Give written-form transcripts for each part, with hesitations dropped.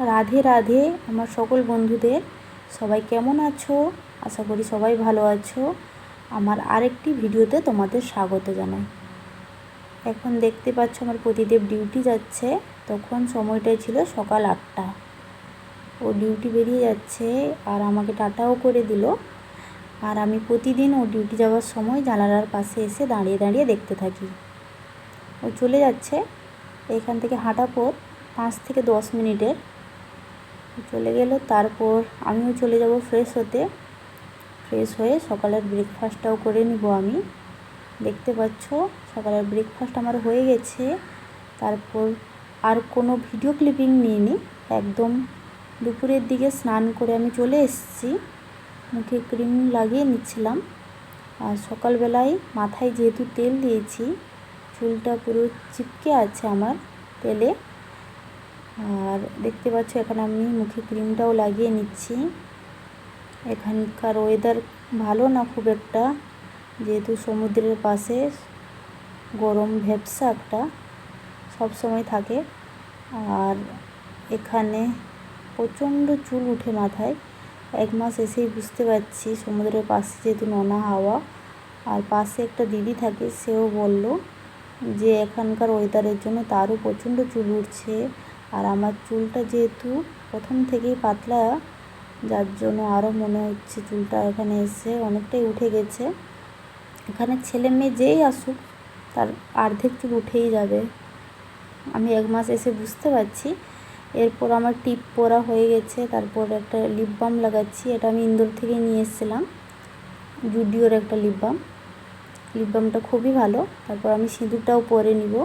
রাধে রাধে আমার সকল বন্ধুদের। সবাই কেমন আছো? আশা করি সবাই ভালো আছো। আমার আরেকটি ভিডিওতে তোমাদের স্বাগত জানাই। এখন দেখতে পাচ্ছ আমার পতিদেব ডিউটি যাচ্ছে। তখন সময়টা ছিল সকাল 8টা। ও ডিউটি বেরিয়ে যাচ্ছে আর আমাকে টাটাও করে দিল। আর আমি প্রতিদিন ও ডিউটি যাওয়ার সময় জানালার পাশে এসে দাঁড়িয়ে দাঁড়িয়ে দেখতে থাকি। ও চলে যাচ্ছে, এখান থেকে হাঁটা পথ 5 থেকে 10 মিনিটের। চলে গেল, তারপর আমিও চলে যাব ফ্রেশ হতে। ফ্রেশ হয়ে সকালের ব্রেকফাস্টটাও করে নিব আমি। দেখতে পাচ্ছ সকালের ব্রেকফাস্ট আমার হয়ে গেছে। তারপর আর কোনো ভিডিও ক্লিপিং নিইনি, একদম দুপুরের দিকে স্নান করে আমি চলে এসেছি। মুখে ক্রিম লাগিয়ে নিচ্ছিলাম। আর সকালবেলায় মাথায় যেহেতু তেল দিয়েছি, চুলটা পুরো চিপকে আছে আমার তেলে। আর দেখতে পাচ্ছ এখানে আমি মুখে ক্রিমটাও লাগিয়ে নিচ্ছি। এখানকার ওয়েদার ভালো না খুব একটা, যেহেতু সমুদ্রের পাশে গরম ভ্যাপসা একটা সব সময় থাকে। আর এখানে প্রচণ্ড চুল উঠে মাথায়। 1 মাস এসেই বুঝতে পারছি, সমুদ্রের পাশে যেহেতু নোনা হাওয়া। আর পাশে একটা দিদি থাকে, সেও বলল যে এখানকার ওয়েদারের জন্য তারও প্রচণ্ড চুল উঠছে। আর আমার চুলটা যেহেতু প্রথম থেকেই পাতলা, যার জন্য আরও মনে হচ্ছে চুলটা এখানে এসে অনেকটাই উঠে গেছে। এখানে ছেলে মেয়ে যেই আসুক তার অর্ধেক চুল উঠেই যাবে, আমি 1 মাস এসে বুঝতে পারছি। এরপর আমার টিপ পরা হয়ে গেছে। তারপর একটা লিপ বাম লাগাচ্ছি, এটা আমি ইন্দোর থেকে নিয়ে এসেছিলাম, জুডিওর একটা লিপ বাম। লিপ বামটা খুবই ভালো। তারপর আমি সিঁদুরটাও পরে নিব।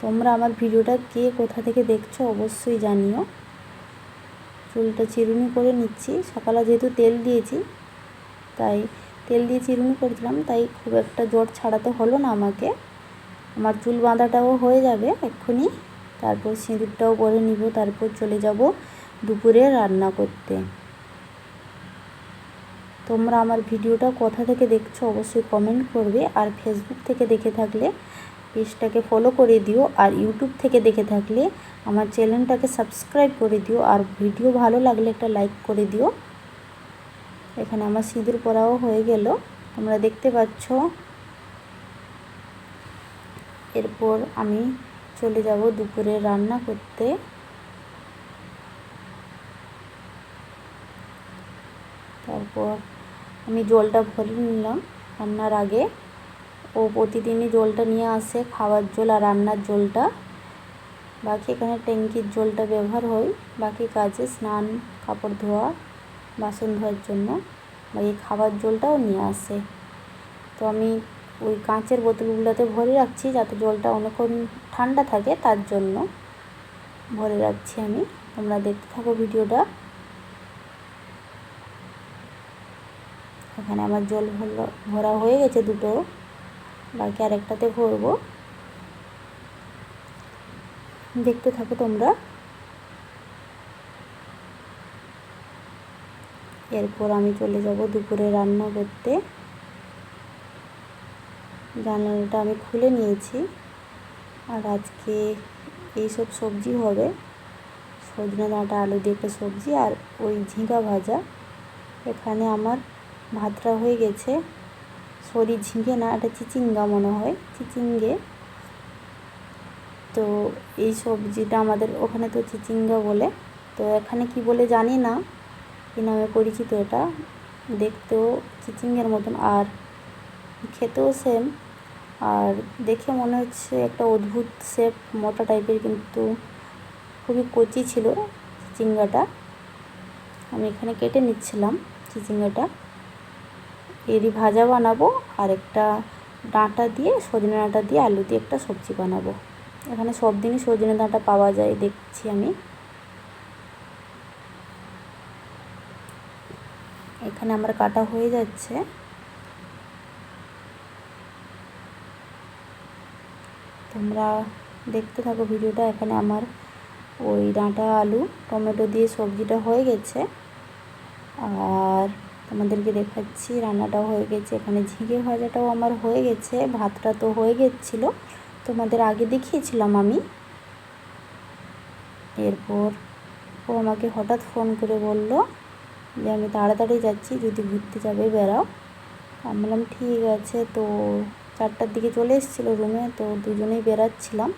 তোমরা আমার ভিডিওটা কে কোথা থেকে দেখছো অবশ্যই জানিও। চুলটা চিরুনি করে নিচ্ছি। সকালে যেহেতু তেল দিয়েছি, তাই তেল দিয়ে চিরুনি করেছিলাম, তাই খুব একটা জট ছাড়াতে হলো না আমাকে। আমার চুল বাঁধাটাও হয়ে যাবে এক্ষুনি। তারপর সিঁদুরটাও পরে নিব। তারপর চলে যাব দুপুরে রান্না করতে। তোমরা আমার ভিডিওটা কোথা থেকে দেখছো অবশ্যই কমেন্ট করবে। আর ফেসবুক থেকে দেখে থাকলে পেজটাকে ফলো করে দিও। আর ইউটিউব থেকে দেখে থাকলে আমার চ্যানেলটাকে সাবস্ক্রাইব করে দিও। আর ভিডিও ভালো লাগলে একটা লাইক করে দিও। এখানে আমার সিঁদুর পরাও হয়ে গেল, তোমরা দেখতে পাচ্ছ। এরপর আমি চলে যাব দুপুরে রান্না করতে। তারপর আমি জলটা ভরে নিলাম রান্নার আগে। ও প্রতিদিনই জলটা নিয়ে আসে, খাওয়ার জল আর রান্নার জলটা। বাকি এখানে ট্যাঙ্কির জলটা ব্যবহার হয় বাকি কাজে, স্নান, কাপড় ধোয়া, বাসন ধোয়ার জন্য। বাকি খাবার জলটাও নিয়ে আসে। তো আমি ওই কাঁচের বোতলগুলোতে ভরে রাখছি, যাতে জলটা অনেকক্ষণ ঠান্ডা থাকে, তার জন্য ভরে রাখছি আমি। তোমরা দেখতে থাকো ভিডিওটা। এখানে আমার জল ভরা হয়ে গেছে দুটো, বাকি আরেকটাতে ভরবো। দেখতে থাকো তোমরা। এরপর আমি চলে যাব দুপুরে রান্না করতে। জানালাটা আমি খুলে নিয়েছি। আর আজকে এইসব সবজি হবে, সজনে ডাঁটা আলু দিয়ে একটা সবজি, আর ওই ঝিঙ্গা ভাজা। এখানে আমার ভাতটা হয়ে গেছে। সরি, ঝিঙে না, এটা চিচিঙ্গা মনে হয়, চিচিঙ্গে। তো এই সবজিটা আমাদের ওখানে তো চিচিঙ্গা বলে, তো এখানে কি বলে জানি না, কী নামে পরিচিত এটা। দেখতেও চিচিঙ্গের মতন আর খেতেও সেম। আর দেখে মনে হচ্ছে একটা অদ্ভুত শেপ, মোটা টাইপের, কিন্তু খুবই কচি ছিল চিচিঙ্গাটা। আমি এখানে কেটে নিচ্ছিলাম চিচিঙ্গাটা। এরই ভাজা বানাবো, আর একটা ডাঁটা দিয়ে, সজনে ডাঁটা দিয়ে আলু দিয়ে একটা সবজি বানাবো। এখানে সব দিনই সজনে ডাঁটা পাওয়া যায় দেখছি আমি। এখানে আমার কাটা হয়ে যাচ্ছে। তোমরা দেখতে থাকো ভিডিওটা। এখানে আমার ওই ডাঁটা আলু টমেটো দিয়ে সবজিটা হয়ে গেছে। আর তোমাদেরকে দেখাচ্ছি রান্নাটাও হয়ে গেছে। এখানে ঝিঙে ভাজাটাও আমার হয়ে গেছে। ভাতটা তো হয়ে গেছিলো, তোমাদের আগে দেখিয়েছিলাম আমি। এরপর ও আমাকে হঠাৎ ফোন করে বলল যে আমি তাড়াতাড়ি যাচ্ছি, যদি ঘুরতে যাবে বেরাও। আমি বললাম ঠিক আছে। তো 4টার দিকে চলে এসেছিলো রুমে, তো দুজনেই বেরাচ্ছিলাম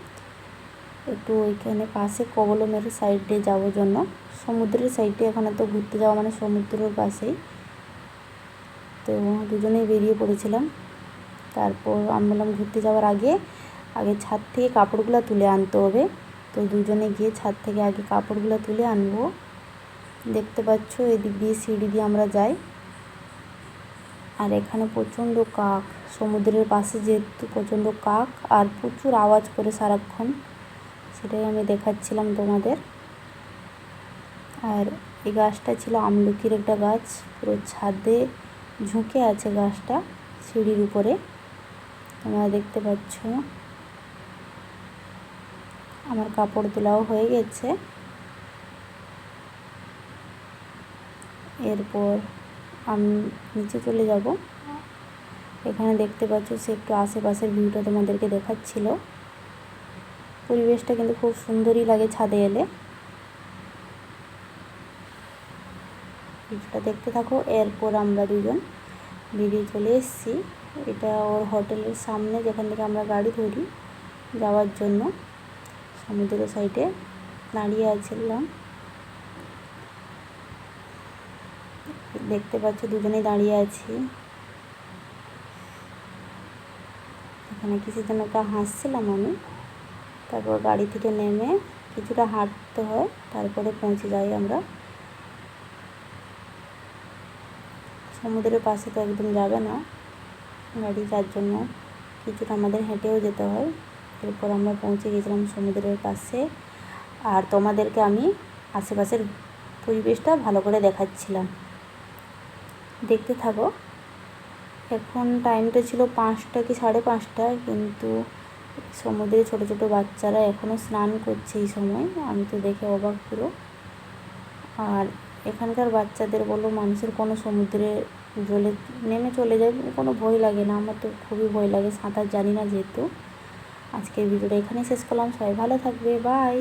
একটু ওইখানে পাশে কবলমের সাইডে যাওয়ার জন্য। সমুদ্রের সাইডে এখানে তো ঘুরতে যাওয়া মানে সমুদ্রের পাশেই, তো দুজনেই বেরিয়ে পড়েছিলাম। তারপর আমি বললাম ঘুরতে যাওয়ার আগে ছাদ থেকে কাপড়গুলো তুলে আনতে হবে। তো দুজনে গিয়ে ছাদ থেকে আগে কাপড়গুলো তুলে আনবো। দেখতে পাচ্ছ এদিক দিয়ে সিঁড়ি দিয়ে আমরা যাই। আর এখানে প্রচণ্ড কাক, সমুদ্রের পাশে যেহেতু প্রচণ্ড কাক আর প্রচুর আওয়াজ করে সারাক্ষণ, সেটাই আমি দেখাচ্ছিলাম তোমাদের। আর এই গাছটা ছিল আমলকির একটা গাছ, পুরো ছাদে ঝুঁকে আছে গাছটা সিঁড়ির উপরে, তোমরা দেখতে পাচ্ছ। আমার কাপড় তোলাও হয়ে গেছে। এরপর আমি নিচে চলে যাব। এখানে দেখতে পাচ্ছ সে একটু আশেপাশের ভিউটা তোমাদেরকে দেখাচ্ছিল। পরিবেশটা কিন্তু খুব সুন্দরই লাগে ছাদে এলে। ভিডিওটা দেখতে থাকো। এরপর আমরা দুজন বেরিয়ে চলে এসেছি। এটা ওর হোটেলের সামনে, যেখান থেকে আমরা গাড়ি ধরি যাওয়ার জন্য। সমুদ্রের সাইডে দাঁড়িয়ে আছিলাম, দেখতে পাচ্ছ দুজনেই দাঁড়িয়ে আছি। এখানে কিছুর জন্য একটা হাসছিলাম আমি। তারপর গাড়ি থেকে নেমে কিছুটা হাঁটতে হয়, তারপরে পৌঁছে যাই আমরা। সমুদ্রের পাশে তো একদম যাবে না গাড়ি, যার জন্য কিছুটা আমাদের হেঁটেও যেতে হয়। এরপর আমরা পৌঁছে গেছিলাম সমুদ্রের পাশে। আর তোমাদেরকে আমি আশেপাশের পরিবেশটা ভালো করে দেখাচ্ছিলাম, দেখতে থাকো। এখন টাইমটা ছিল 5টা কি 5:30, কিন্তু সমুদ্রে ছোট ছোট বাচ্চারা এখনও স্নান করছে এই সময়। আমি তো দেখে অবাক পুরো। আর এখানকার বাচ্চাদের বলো, মানুষের কোনো সমুদ্রে জলে নেমে চলে যায়, কোনো ভয় লাগে না। আমার তো খুবই ভয় লাগে, সাঁতার জানি না যেহেতু। আজকের ভিডিওটা এখানেই শেষ করলাম। সবাই ভালো থাকবে, বাই।